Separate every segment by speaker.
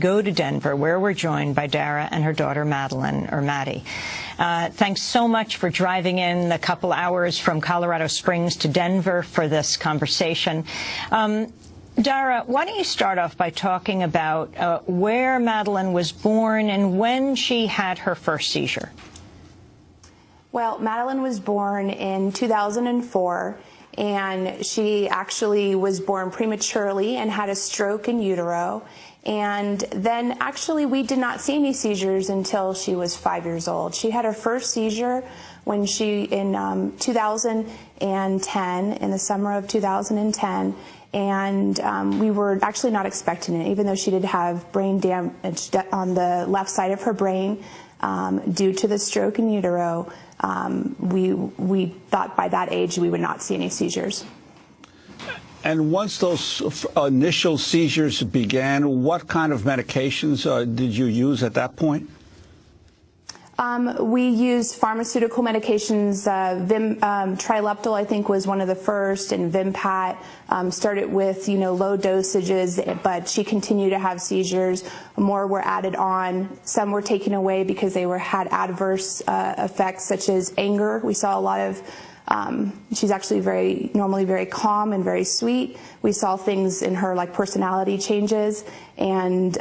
Speaker 1: go to Denver, where we're joined by Dara and her daughter Madeline, or Maddie. Thanks so much for driving in a couple hours from Colorado Springs to Denver for this conversation. Dara, why don't you start off by talking about where Madeline was born and when she had her first seizure?
Speaker 2: Well, Madeline was born in 2004, and she actually was born prematurely and had a stroke in utero. And then actually we did not see any seizures until she was 5 years old. She had her first seizure when in 2010, in the summer of 2010. And we were actually not expecting it, even though she did have brain damage on the left side of her brain due to the stroke in utero. We thought by that age we would not see any seizures.
Speaker 3: And once those initial seizures began, what kind of medications did you use at that point?
Speaker 2: We used pharmaceutical medications. Trileptal, I think, was one of the first, and Vimpat. Started with, low dosages, but she continued to have seizures. More were added on. Some were taken away because they had adverse effects, such as anger. We saw a lot of. She's actually normally very calm and very sweet. We saw things in her like personality changes, and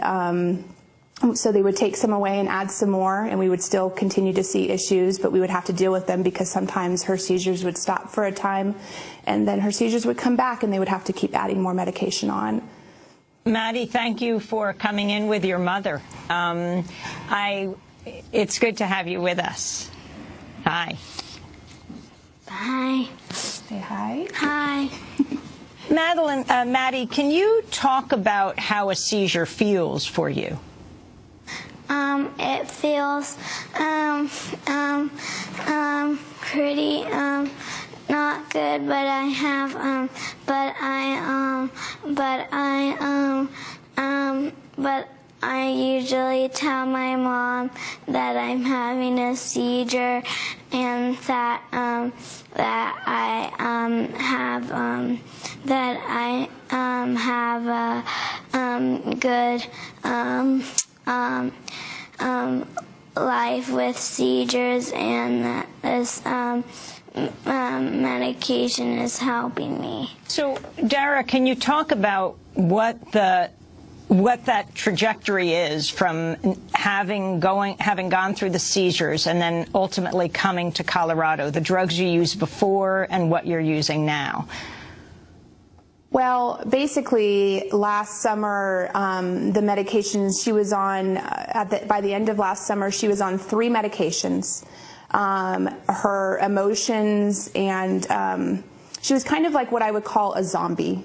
Speaker 2: so they would take some away and add some more, and we would still continue to see issues, but we would have to deal with them because sometimes her seizures would stop for a time, and then her seizures would come back, and they would have to keep adding more medication on.
Speaker 1: Maddie, thank you for coming in with your mother. It's good to have you with us. Hi.
Speaker 4: Hi.
Speaker 2: Say hi.
Speaker 4: Hi.
Speaker 1: Maddie, can you talk about how a seizure feels for you?
Speaker 4: It feels pretty not good, but I usually tell my mom that I'm having a seizure and that I have a good life with seizures, and that this medication is helping me.
Speaker 1: So, Dara, can you talk about what that trajectory is from having gone through the seizures and then ultimately coming to Colorado, the drugs you used before and what you're using now?
Speaker 2: Well, basically, last summer, the medications she was on, by the end of last summer, she was on 3 medications. Her emotions, and she was kind of like what I would call a zombie.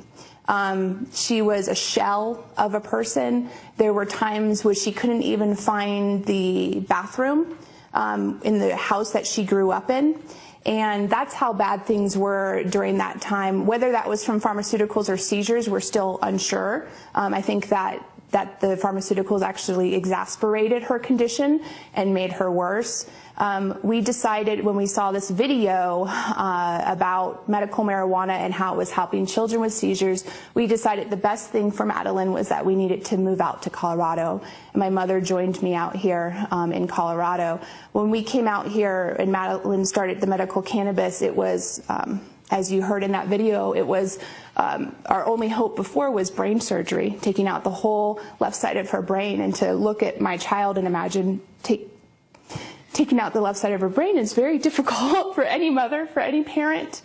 Speaker 2: She was a shell of a person. There were times where she couldn't even find the bathroom in the house that she grew up in. And that's how bad things were during that time. Whether that was from pharmaceuticals or seizures, we're still unsure. I think that the pharmaceuticals actually exacerbated her condition and made her worse. We decided when we saw this video about medical marijuana and how it was helping children with seizures, we decided the best thing for Madeline was that we needed to move out to Colorado. And my mother joined me out here in Colorado. When we came out here and Madeline started the medical cannabis, it was, as you heard in that video, it was our only hope before was brain surgery, taking out the whole left side of her brain. And to look at my child and imagine taking out the left side of her brain is very difficult for any mother, for any parent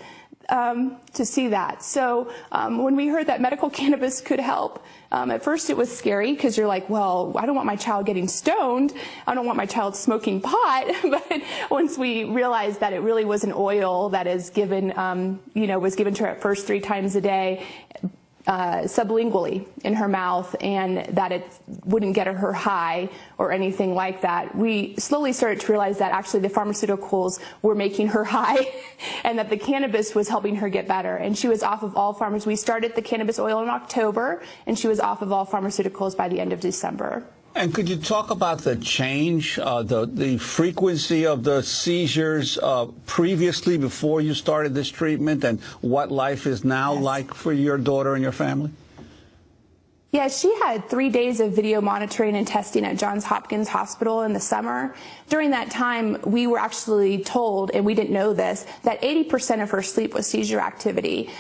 Speaker 2: to see that. So when we heard that medical cannabis could help, at first it was scary because you're like, well, I don't want my child getting stoned. I don't want my child smoking pot. But once we realized that it really was an oil that is given, was given to her at first 3 times a day, sublingually in her mouth, and that it wouldn't get her high or anything like that, we slowly started to realize that actually the pharmaceuticals were making her high and that the cannabis was helping her get better. And she was off of all pharmaceuticals. We started the cannabis oil in October, and she was off of all pharmaceuticals by the end of December.
Speaker 3: And could you talk about the change, the frequency of the seizures previously, before you started this treatment, and what life is now like for your daughter and your family?
Speaker 2: Yeah, she had 3 days of video monitoring and testing at Johns Hopkins Hospital in the summer. During that time, we were actually told, and we didn't know this, that 80% of her sleep was seizure activity.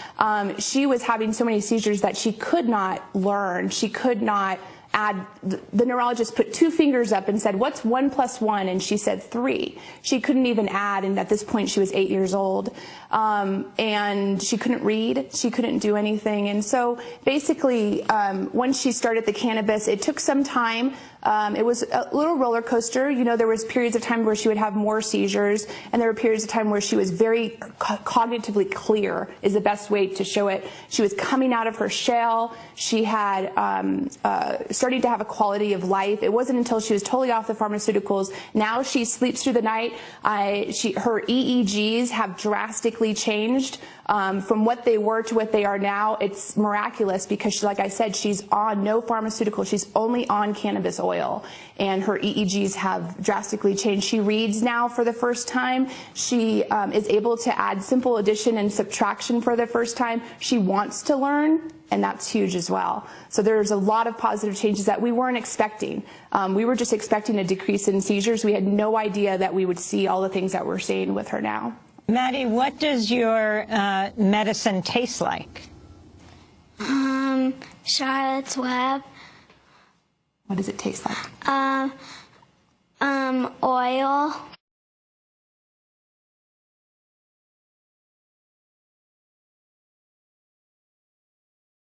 Speaker 2: She was having so many seizures that she could not learn. She could not add. The neurologist put 2 fingers up and said, "What's 1 + 1?" And she said 3. She couldn't even add, and at this point she was 8 years old. And she couldn't read. She couldn't do anything. And so basically, once she started the cannabis, it took some time. It was a little roller coaster. You know, there was periods of time where she would have more seizures, and there were periods of time where she was very cognitively clear, is the best way to show it. She was coming out of her shell. She had starting to have a quality of life. It wasn't until she was totally off the pharmaceuticals. Now she sleeps through the night. Her EEGs have drastically changed from what they were to what they are now. It's miraculous because, like I said, she's on no pharmaceutical. She's only on cannabis oil, and her EEGs have drastically changed. She reads now for the first time. She is able to add simple addition and subtraction for the first time. She wants to learn, and that's huge as well. So there's a lot of positive changes that we weren't expecting. We were just expecting a decrease in seizures. We had no idea that we would see all the things that we're seeing with her now.
Speaker 1: Maddie, what does your medicine taste like?
Speaker 4: Charlotte's Web.
Speaker 2: What does it taste like?
Speaker 4: Oil.